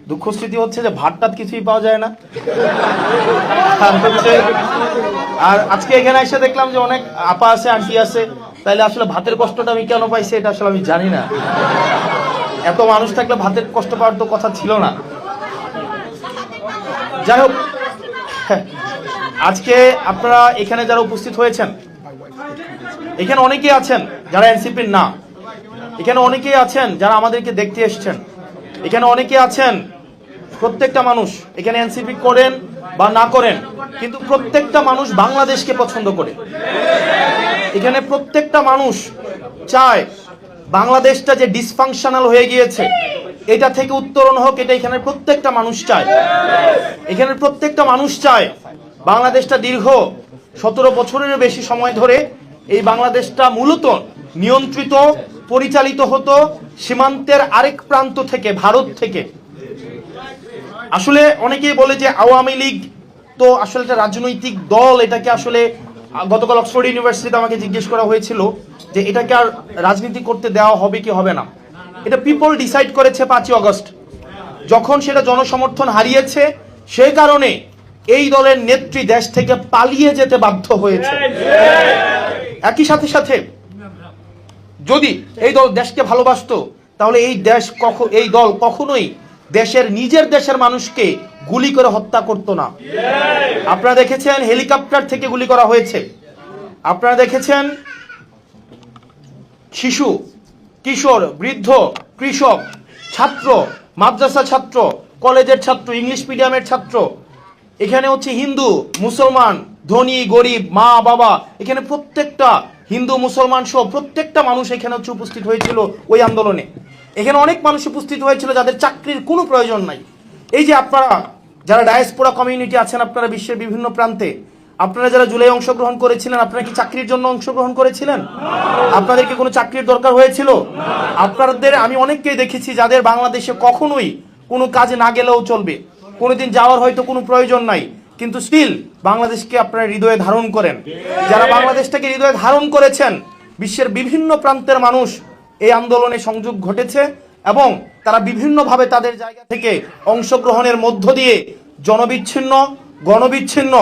দুঃখ স্মৃতি হচ্ছে যে ভাতটাত কিছুই পাওয়া যায় না। আর হচ্ছে আর আজকে এখানে এসে দেখলাম যে অনেক আপা আছে, আন্টি আছে, তাইলে আসলে ভাতের কষ্টটা আমি কেন পাইছি এটা আসলে আমি জানি না। এত মানুষ থাকলে ভাতের কষ্ট পাওয়ার তো কথা ছিল না। যাই হোক, আজকে আপনারা এখানে যারা উপস্থিত হয়েছেন, এখানে অনেকেই আছেন যারা এনসিপির না, এখানে অনেকেই আছেন যারা আমাদেরকে দেখতে এসছেন, এখানে অনেকে আছেন, প্রত্যেকটা মানুষ এখানে এনসিপি করেন বা না করেন, কিন্তু প্রত্যেকটা মানুষ বাংলাদেশকে পছন্দ করে। এখানে প্রত্যেকটা মানুষ চায় বাংলাদেশটা যে ডিসফাংশনাল হয়ে গিয়েছে এটা থেকে উত্তরণ হোক, এটা এখানে প্রত্যেকটা মানুষ চায়। এখানে প্রত্যেকটা মানুষ চায় বাংলাদেশটা দীর্ঘ 17 বছরেরও বেশি সময় ধরে এই বাংলাদেশটা মূলত নিয়ন্ত্রিত পরিচালিত হতো সীমান্তের আরেক প্রান্ত থেকে, ভারত থেকে। আসলে অনেকেই বলে যে আওয়ামী লীগ তো আসলে একটা রাজনৈতিক দল, এটাকে আসলে গতকাল অক্সফোর্ড ইউনিভার্সিটিতে আমাকে জিজ্ঞেস করা হয়েছিল যে এটাকে আর রাজনীতি করতে দেওয়া হবে কি হবে না। এটা পিপল ডিসাইড করেছে 5ই আগস্ট, যখন সেটা জনসমর্থন হারিয়েছে সেই কারণে এই দলের নেত্রী দেশ থেকে পালিয়ে যেতে বাধ্য হয়েছে। একই সাথে সাথে যদি এই দল দেশকে ভালোবাসতো তাহলে এই দল কখনোই নিজের দেশের মানুষকে গুলি করে হত্যা করতো না। আপনারা দেখেছেন হেলিকপ্টার থেকে গুলি করা হয়েছে, আপনারা দেখেছেন শিশু, কিশোর, বৃদ্ধ, কৃষক, ছাত্র, মাদ্রাসা ছাত্র, কলেজের ছাত্র, ইংলিশ মিডিয়ামের ছাত্র, এখানে হচ্ছে হিন্দু, মুসলমান, ধনী, গরিব, মা, বাবা, এখানে প্রত্যেকটা হিন্দু মুসলমান সহ প্রত্যেকটা মানুষ এখানে হচ্ছে উপস্থিত হয়েছিল ওই আন্দোলনে। এখানে অনেক মানুষ উপস্থিত হয়েছিল যাদের চাকরির কোনো প্রয়োজন নাই। এই যে আপনারা যারা ডায়াসপোরা কমিউনিটি আছেন, আপনারা বিশ্বের বিভিন্ন প্রান্তে, আপনারা যারা জুলাই অংশগ্রহণ করেছিলেন, আপনারা কি চাকরির জন্য অংশগ্রহণ করেছিলেন? আপনাদেরকে কোনো চাকরির দরকার হয়েছিল? আপনাদের আমি অনেককেই দেখেছি যাদের বাংলাদেশে কখনোই কোনো কাজে না গেলেও চলবে, কোনোদিন যাওয়ার হয়তো কোনো প্রয়োজন নাই, কিন্তু স্টিল বাংলাদেশকে আপনারা হৃদয়ে ধারণ করেন। যারা বাংলাদেশটাকে হৃদয়ে ধারণ করেছেন, বিশ্বের বিভিন্ন প্রান্তের মানুষ এই আন্দোলনে সংযোগ ঘটেছে এবং তারা বিভিন্নভাবে তাদের জায়গা থেকে অংশগ্রহণের মধ্য দিয়ে জনবিচ্ছিন্ন, গণবিচ্ছিন্ন,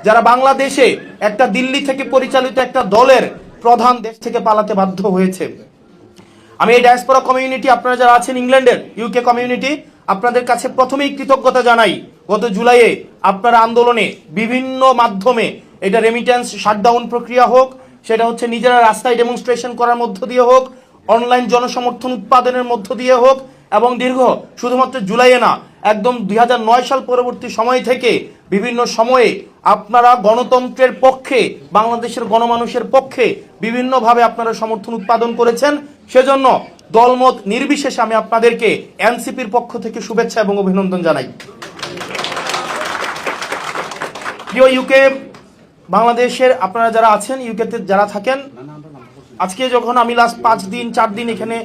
যারা বাংলাদেশে একটা দিল্লি থেকে পরিচালিত একটা দলের প্রধান দেশ থেকে পালাতে বাধ্য হয়েছে। আমি এই ডায়াসপোরা কমিউনিটি, আপনারা যারা আছেন ইংল্যান্ডের, ইউকে কমিউনিটি, আপনাদের কাছে প্রথমেই কৃতজ্ঞতা জানাই। গত জুলাইয়ে আপনারা আন্দোলনে বিভিন্ন মাধ্যমে, এটা রেমিটেন্স শাটডাউন প্রক্রিয়া হোক, সেটা হচ্ছে নিজেরা রাস্তায় ডেমনস্ট্রেশন করার মধ্য দিয়ে হোক, অনলাইন জনসমর্থন উৎপাদনের মধ্য দিয়ে হোক, এবং দীর্ঘ শুধুমাত্র জুলাইয়ে না, একদম 2009 সাল পরবর্তী সময় থেকে বিভিন্ন সময়ে আপনারা গণতন্ত্রের পক্ষে, বাংলাদেশের গণমানুষের পক্ষে বিভিন্নভাবে আপনারা সমর্থন উৎপাদন করেছেন। সেজন্য দলমত নির্বিশেষে আমি আপনাদেরকে এনসিপির পক্ষ থেকে শুভেচ্ছা এবং অভিনন্দন জানাই। প্রিয় ইউকে বাংলাদেশের আপনারা যারা আছেন, ইউকেতে যারা থাকেন, আজকে যখন আমি লাস্ট 5 দিন 4 দিন এখানে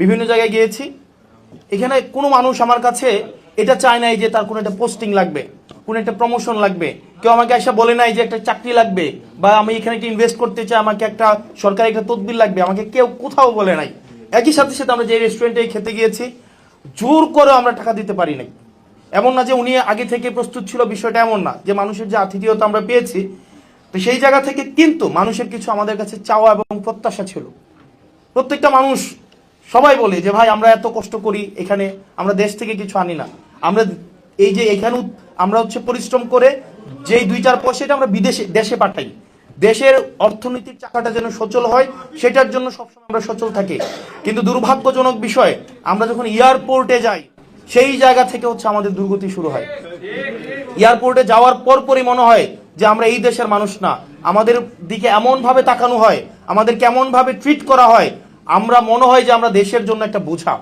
বিভিন্ন জায়গায় গিয়েছি, এখানে কোনো মানুষ আমার কাছে এটা চায় নাই যে তার কোনো একটা পোস্টিং লাগবে, কোনো একটা প্রমোশন লাগবে। কেউ আমাকে এসে বলে নাই যে একটা চাকরি লাগবে, বা আমি এখানে একটা ইনভেস্ট করতে চাই, আমাকে একটা সরকারি একটা তদবির লাগবে, আমাকে কেউ কোথাও বলে নাই। একই সাথে সাথে আমরা যে রেস্টুরেন্টে খেতে গিয়েছি, জোর করে আমরা টাকা দিতে পারি নাই। এমন না যে উনি আগে থেকে প্রস্তুত ছিল, বিষয়টা এমন না। যে মানুষের যে আতিথেয়তা আমরা পেয়েছি, তো সেই জায়গা থেকে কিন্তু মানুষের কিছু আমাদের কাছে চাওয়া এবং প্রত্যাশা ছিল। প্রত্যেকটা মানুষ সবাই বলে যে ভাই আমরা এত কষ্ট করি এখানে, আমরা দেশ থেকে কিছু আনি না, আমরা এই যে এখানে আমরা হচ্ছে পরিশ্রম করে যেই 2-4 পয়সাটা আমরা দেশে পাঠাই, দেশের অর্থনীতির চাকাটা যেন সচল হয়, সেটার জন্য সবসময় আমরা সচল থাকি। কিন্তু দুর্ভাগ্যজনক বিষয়, আমরা যখন এয়ারপোর্টে যাই, সেই জায়গা থেকে হচ্ছে আমাদের দুর্গতি শুরু হয়। এয়ারপোর্টে যাওয়ার পরপরই মনে হয় যে আমরা এই দেশের মানুষ না, আমাদের দিকে এমন ভাবে তাকানো হয়, আমাদের কেমন ভাবে ট্রিট করা হয়, আমরা মনে হয় যে আমরা দেশের জন্য একটা বোঝা।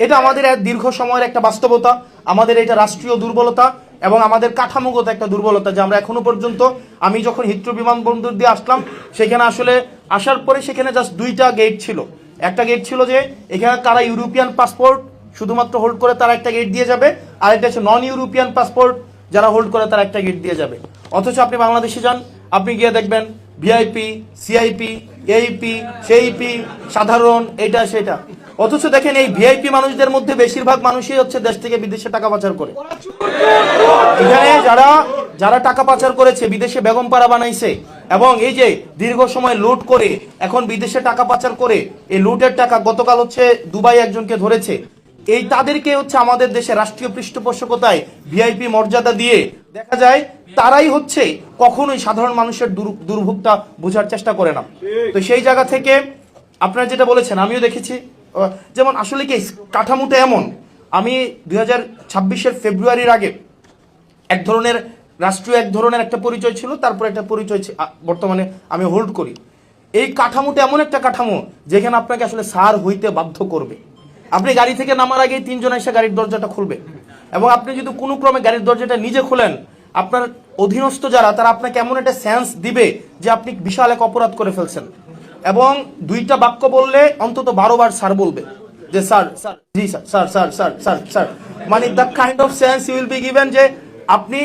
এটা আমাদের এক দীর্ঘ সময়ের একটা বাস্তবতা, আমাদের এটা রাষ্ট্রীয় দুর্বলতা এবং আমাদের কাঠামোগত একটা দুর্বলতা, যে আমরা এখনো পর্যন্ত, আমি যখন হিথ্রো বিমানবন্দর দিয়ে আসলাম, সেখানে আসলে আসার পরে সেখানে জাস্ট 2টা গেট ছিল। একটা গেট ছিল যে এখানে কারা ইউরোপিয়ান পাসপোর্ট শুধুমাত্র হোল্ড করে তারা একটা গেট দিয়ে যাবে, আর একটা হচ্ছে নন ইউরোপিয়ান পাসপোর্ট যারা হোল্ড করে তারা একটা গেট দিয়ে যাবে। অথচ আপনি বাংলাদেশে যান, আপনি গিয়ে দেখবেন ভিআইপি, সিআইপি, এইপি সেইপি সাধারণ এটা সেটা। অথচ দেখেন এই ভিআইপি মানুষদের মধ্যে বেশিরভাগ মানুষই হচ্ছে দেশ থেকে বিদেশে টাকা পাচার করে। এখানে যারা যারা টাকা পাচার করেছে, বিদেশে বেগম পাড়া বানাইছে এবং এই যে দীর্ঘ সময় লুট করে এখন বিদেশে টাকা পাচার করে, এই লুটের টাকা গতকাল হচ্ছে দুবাই একজনকে ধরেছে, এই তাদেরকে হচ্ছে আমাদের দেশে রাষ্ট্রীয় পৃষ্ঠপোষকতায় ভিআইপি মর্যাদা দিয়ে দেখা যায় তারাই হচ্ছে কখনোই সাধারণ মানুষের দুর্ভোগটা বোঝার চেষ্টা করে না। তো সেই জায়গা থেকে আপনারা যেটা বলেছেন আমিও দেখেছি, যেমন আসলে কি কাঠামোটা এমন, আমি 2026-এর ফেব্রুয়ারির আগে এক ধরনের রাষ্ট্রীয় এক ধরনের একটা পরিচয় ছিল, তারপর একটা পরিচয় বর্তমানে আমি হোল্ড করি। এই কাঠামোটা এমন একটা কাঠামো যেখানে আপনাকে আসলে সার হইতে বাধ্য করবে। আপনি গাড়ি থেকে নামার আগেই তিনজন এসে গাড়ির দরজাটা খুলবে, এবং আপনি যদি কোনো ক্রমে গাড়ির দরজাটা নিজে খুলেন, আপনার অধীনস্থ যারা তারা আপনাকে এমন একটা সেন্স দিবে যে আপনি বিশাল এক অপরাধ করে ফেলছেন, এবং দুইটা বাক্য বললে অন্তত 12 বার স্যার বলবে, যে স্যার স্যার জি sir sir sir sir sir sir, মানে the kind of sense you will be given, যে আপনি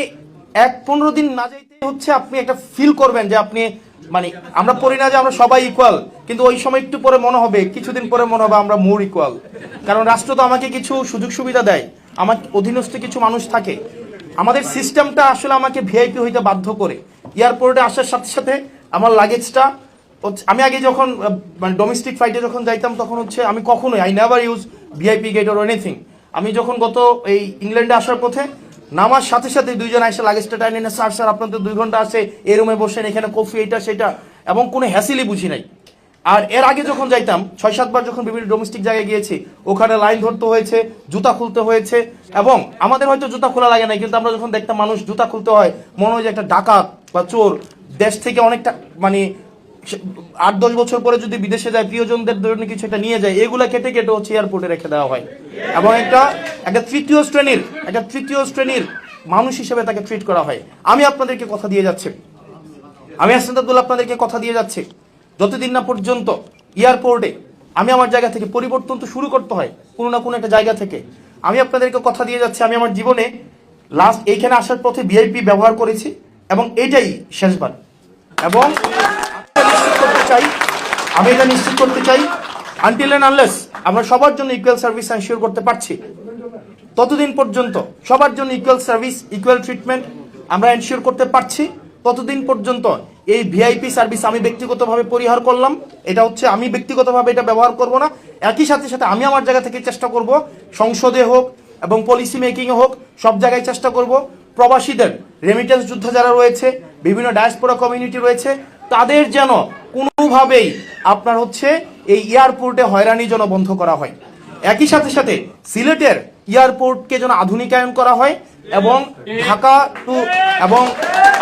15 দিন না যাইতে হচ্ছে আপনি একটা ফিল করবেন যে আপনি, মানে আমরা পড়ি না যে আমরা সবাই ইকুয়াল, কিন্তু ওই সময় একটু পরে মনে হবে, কিছুদিন পরে মনে হবে আমরা মোর ইকুয়াল। কারণ রাষ্ট্র তো আমাকে কিছু সুযোগ সুবিধা দেয়, আমার অধীনস্থ কিছু মানুষ থাকে, আমাদের সিস্টেমটা আসলে আমাকে ভিআইপি হইতে বাধ্য করে। এয়ারপোর্টে আসার সাথে সাথে আমার লাগেজটা, আমি আগে যখন মানে ডোমেস্টিক ফ্লাইটে যখন যাইতাম তখন হচ্ছে আমি কখনোই I never use VIP gate or anything. আমি যখন গত এই ইংল্যান্ডে আসার পথে নামার সাথে সাথে দুইজন এসে লাগেজটা টাইনে না, স্যার স্যার আপনার তো 2 ঘন্টা আছে, এই রুমে বসেন, এখানে কফি এটা সেটা, এবং কোনো হ্যাসিলই বুঝি নাই। আর এর আগে যখন যাইতাম 6-7 বার যখন বিভিন্ন ডোমেস্টিক জায়গায় গিয়েছি, ওখানে লাইন ধরতে হয়েছে, জুতা খুলতে হয়েছে, এবং আমাদের হয়তো জুতা খোলা লাগে না, কিন্তু আমরা যখন দেখতাম মানুষ জুতা খুলতে হয়, মনে হয় যে একটা ডাকাত বা চোর দেশ থেকে অনেকটা, মানে 8-10 বছর পরে যদি বিদেশে যায়, প্রিয়জনদের জন্য কিছু একটা নিয়ে যায়, এগুলা কেটে কেটে হচ্ছে এয়ারপোর্টে রেখে দেওয়া হয়, এবং একটা তৃতীয় শ্রেণীর মানুষ হিসেবে তাকে ট্রিট করা হয়। আমি আপনাদেরকে কথা দিয়ে যাচ্ছি, আমি হাসান আব্দুল্লাহ আপনাদেরকে কথা দিয়ে যাচ্ছি, যতদিন না পর্যন্ত এয়ারপোর্টে আমি আমার জায়গা থেকে পরিবর্তন তো শুরু করতে হয় কোনো না কোনো একটা জায়গা থেকে। আমি আপনাদেরকে কথা দিয়ে যাচ্ছি, আমি আমার জীবনে লাস্ট এইখানে আসার পথে ভিআইপি ব্যবহার করেছি, এবং এটাই শেষবার। এবং আমি এটা নিশ্চিত করতে চাই আনটিল এন্ড আনলেস আমরা সবার জন্য ইকুয়াল সার্ভিস এনশিওর করতে পারছি, ততদিন পর্যন্ত সবার জন্য ইকুয়াল সার্ভিস ইকুয়াল ট্রিটমেন্ট আমরা এনশিওর করতে পারছি, ততদিন পর্যন্ত এই ভিআইপি সার্ভিস আমি ব্যক্তিগতভাবে পরিহার করলাম। এটা হচ্ছে আমি ব্যক্তিগতভাবে এটা ব্যবহার করব না। একই সাথে সাথে আমি আমার জায়গা থেকে চেষ্টা করব, সংসদে হোক এবং পলিসি মেকিংয়ে হোক, সব জায়গায় চেষ্টা করব প্রবাসীদের, রেমিটেন্স যোদ্ধা যারা রয়েছে, বিভিন্ন ডায়াসপোরা কমিউনিটি রয়েছে, তাদের যেন কোনোভাবেই আপনার হচ্ছে এই এয়ারপোর্টে হয়রানি যেন বন্ধ করা হয়। একই সাথে সাথে সিলেটের এয়ারপোর্টকে যেন আধুনিকায়ন করা হয়, এবং ঢাকা টু এবং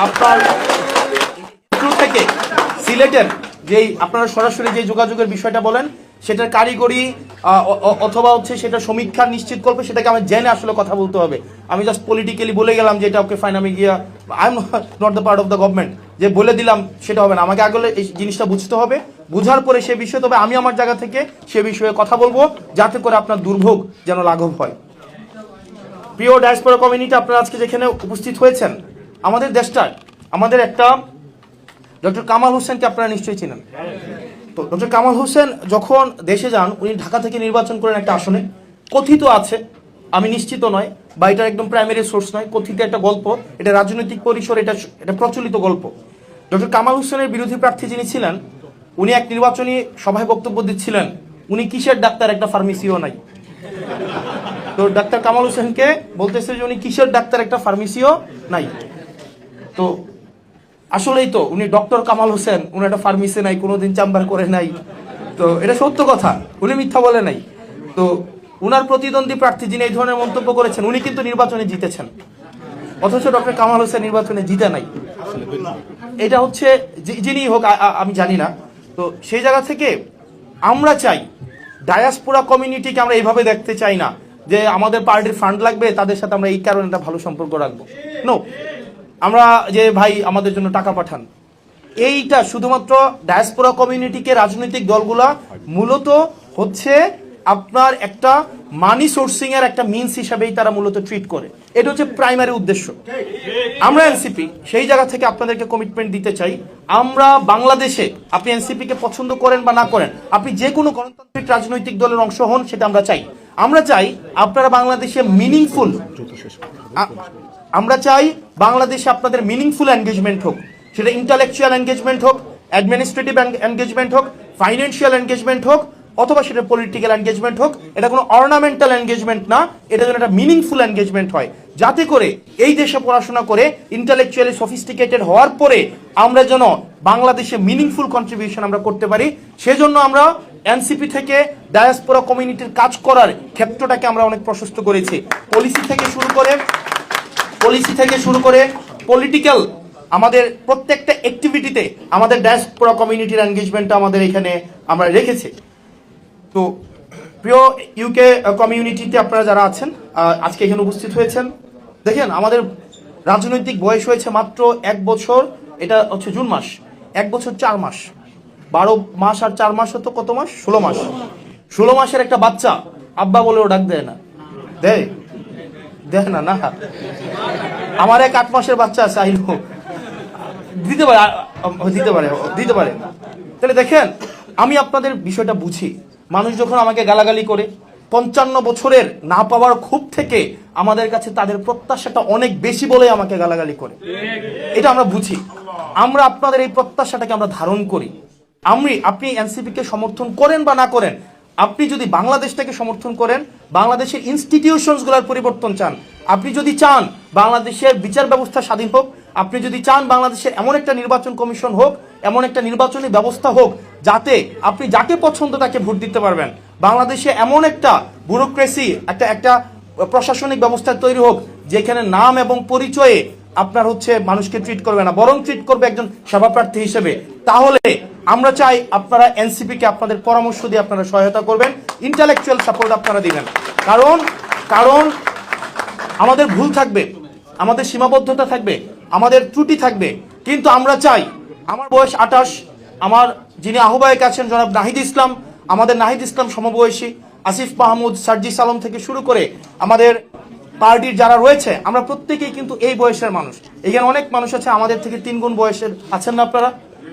আপনার থেকে সিলেটের যেই আপনারা সরাসরি যে যোগাযোগের বিষয়টা বলেন, সেটার কারিগরি অথবা হচ্ছে সেটা সমীক্ষা নিশ্চিত করবে, সেটাকে আমি জেনে আসলে কথা বলতে হবে। আমি জাস্ট পলিটিক্যালি বলে গেলাম যে এটা ওকে ফাইন, আমি গিয়া I am not the part of the government, যে বলে দিলাম সেটা হবে না। আমাকে আগে এই জিনিসটা বুঝতে হবে, বুঝার পরে সে বিষয়ে তবে আমি আমার জায়গা থেকে সে বিষয়ে কথা বলবো, যাতে করে আপনার দুর্ভোগ যেন লাঘব হয়। প্রিয় ডায়াসপোরা কমিউনিটি, আপনারা আজকে যেখানে উপস্থিত হয়েছেন, আমাদের দেশটা, আমাদের একটা ডক্টর কামাল হোসেনকে আপনারা নিশ্চয়ই চিনেন। তো ডক্টর কামাল হোসেন যখন দেশে যান, উনি ঢাকা থেকে নির্বাচন করেন একটা আসনে, কথিত আছে, আমি নিশ্চিত নয় বা এটা একদম প্রাইমারি সোর্স নয়, কথিত একটা গল্প, এটা রাজনৈতিক পরিসর, এটা প্রচলিত গল্প। ডক্টর কামাল হোসেনের বিরোধী প্রার্থী যিনি ছিলেন, উনি এক নির্বাচনী সভায় বক্তব্য দিচ্ছিলেন, উনি কিসের ডাক্তার, একটা ফার্মেসিও নাই। তো ডাক্তার কামাল হোসেনকে বলতেছে যে উনি কিসের ডাক্তার, একটা ফার্মেসিও নাই। তো আসলেই তো উনি ডক্টর কামাল হোসেন, উনি একটা ফার্মেসি নাই, কোনোদিন চেম্বার করে নাই, তো এটা সত্য কথা, উনি মিথ্যা বলে নাই। তো উনার প্রতিদ্বন্দ্বী প্রার্থী যিনি এই ধরনের মন্তব্য করেছেন, উনি কিন্তু নির্বাচনে জিতেছেন, অথচ ডক্টর কামাল হোসেন নির্বাচনে জিতে নাই। এটা হচ্ছে যিনি হোক আমি জানি না। তো সেই জায়গা থেকে আমরা চাই ডায়াসপোরা কমিউনিটিকে আমরা এইভাবে দেখতে চাই না যে আমাদের পার্টির ফান্ড লাগবে, তাদের সাথে আমরা এই কারণে একটা ভালো সম্পর্ক রাখবো। নো, আমরা যে ভাই আমাদের জন্য টাকা পাঠান, এইটা শুধুমাত্র ডায়াসপোরা কমিউনিটিকে রাজনৈতিক দলগুলা মূলত হচ্ছে আপনার একটা মানি সোর্সিং এর একটা মিনস হিসাবেই তারা মূলত ট্রিট করে। এটা হচ্ছে প্রাইমারি উদ্দেশ্য। আমরা এনসিপি সেই জায়গা থেকে আপনাদেরকে কমিটমেন্ট দিতে চাই, আমরা বাংলাদেশে, আপনি এনসিপি কে পছন্দ করেন বা না করেন, আপনি যে কোনো গণতান্ত্রিক রাজনৈতিক দলের অংশ হন, সেটা আমরা চাই। আমরা চাই আপনারা বাংলাদেশে মিনিংফুল, আমরা চাই বাংলাদেশে আপনাদের মিনিংফুল এনগেজমেন্ট হোক, সেটা ইন্টালেকচুয়াল এনগেজমেন্ট হোক, অ্যাডমিনিস্ট্রেটিভ এনগেজমেন্ট হোক, ফাইন্যান্সিয়াল এনগেজমেন্ট হোক, অথবা সেটা পলিটিক্যাল এনগেজমেন্ট হোক। এটা কোনো অর্নামেন্টাল এনগেজমেন্ট না, এটা যেন একটা মিনিংফুল এনগেজমেন্ট হয়, যাতে করে এই দেশে পড়াশোনা করে ইন্টালেকচুয়ালি সফিস্টিকেটেড হওয়ার পরে আমরা যেন বাংলাদেশে মিনিংফুল কন্ট্রিবিউশন আমরা করতে পারি। সেজন্য আমরা এনসিপি থেকে ডায়াসপোরা কমিউনিটির কাজ করার ক্ষেত্রটাকে আমরা অনেক প্রশস্ত করেছি। পলিসি থেকে শুরু করে পলিটিক্যাল আমাদের প্রত্যেকটা অ্যাক্টিভিটিতে আমাদের ডায়াসপোরা কমিউনিটির এনগেজমেন্টটা আমাদের এখানে আমরা রেখেছি। তো প্রিয় ইউকে কমিউনিটিতে আপনারা যারা আছেন, আজকে এখানে উপস্থিত হয়েছেন, দেখেন আমাদের রাজনৈতিক বয়স হয়েছে মাত্র 1 বছর, এটা হচ্ছে জুন মাস, 1 বছর 4 মাস, 12 মাস আর 4 মাস হতো কত মাস? 16 মাস। 16 মাসের একটা বাচ্চা আব্বা বলেও ডাক দেয় না, দেয় না? না, আমার এক 8 মাসের বাচ্চা আছে, আইলো দিতে পারে। তাহলে দেখেন, আমি আপনাদের বিষয়টা বুঝি। মানুষ যখন আমাকে গালাগালি করে, 55 বছরের না পাওয়ার ক্ষোভ থেকে আমাদের কাছে তাদের প্রত্যাশাটা অনেক বেশি বলে আমাকে গালাগালি করে, এটা আমরা বুঝি। আমরা আপনাদের এই প্রত্যাশাটাকে আমরা ধারণ করি। আপনি এনসিপি কে সমর্থন করেন বা না করেন, আপনি যদি বাংলাদেশটাকে সমর্থন করেন, বাংলাদেশের ইনস্টিটিউশনস গুলার পরিবর্তন চান, আপনি যদি চান বাংলাদেশের বিচার ব্যবস্থা স্বাধীন হোক, আপনি যদি চান বাংলাদেশের এমন একটা নির্বাচন কমিশন হোক, এমন একটা নির্বাচনী ব্যবস্থা হোক যাতে আপনি যাকে পছন্দ তাকে ভোট দিতে পারবেন, বাংলাদেশে এমন একটা ব্যুরোক্রেসি, একটা প্রশাসনিক ব্যবস্থা তৈরি হোক যেখানে নাম এবং পরিচয়ে আপনার হচ্ছে মানুষকে ট্রিট করবে না, বরং ট্রিট করবে একজন সভাপ্রার্থী হিসেবে, তাহলে আমরা চাই আপনারা এনসিপি কে আপনাদের পরামর্শ দিয়ে আপনারা সহায়তা করবেন, ইন্টালেকচুয়াল সাপোর্ট আপনারা দিবেন। কারণ আমাদের ভুল থাকবে, আমাদের সীমাবদ্ধতা থাকবে, আমাদের ত্রুটি থাকবে, কিন্তু আমরা চাই, আমার বয়স 28, আমার যিনি আহ্বায়ক আছেন জনাব নাহিদ ইসলাম, আমাদের নাহিদ ইসলাম সমবয়সী, আসিফ মাহমুদ, সার্জিস আলম থেকে শুরু করে আমাদের পার্টির যারা রয়েছে, আমরা প্রত্যেকেই কিন্তু এই বয়সের মানুষ। এখানে অনেক মানুষ আছে আমাদের থেকে 3 গুণ বয়সের, আছেন না আপনারা?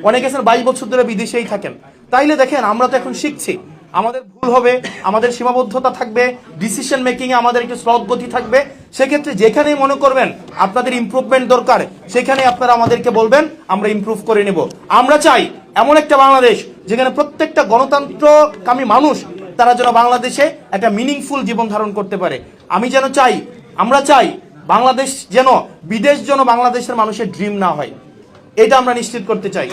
অনেকে আছেন 22 বছর ধরে বিদেশেই থাকেন। তাইলে দেখেন, আমরা তো এখন শিখছি, আমাদের ভুল হবে, আমাদের সীমাবদ্ধতা থাকবে, ডিসিশন মেকিং এ আমাদের একটু স্লথ গতি থাকবে। সেক্ষেত্রে যেখানেই মনে করবেন আপনাদের ইমপ্রুভমেন্ট দরকার, সেখানে আপনারা আমাদেরকে বলবেন, আমরা ইমপ্রুভ করে নেব। আমরা চাই এমন একটা বাংলাদেশ যেখানে প্রত্যেকটা গণতন্ত্রকামী মানুষ তারা যেন বাংলাদেশে একটা মিনিংফুল জীবন ধারণ করতে পারে। আমরা চাই বাংলাদেশ যেন, বিদেশ যেন বাংলাদেশের মানুষের ড্রিম না হয়, এটা আমরা নিশ্চিত করতে চাই।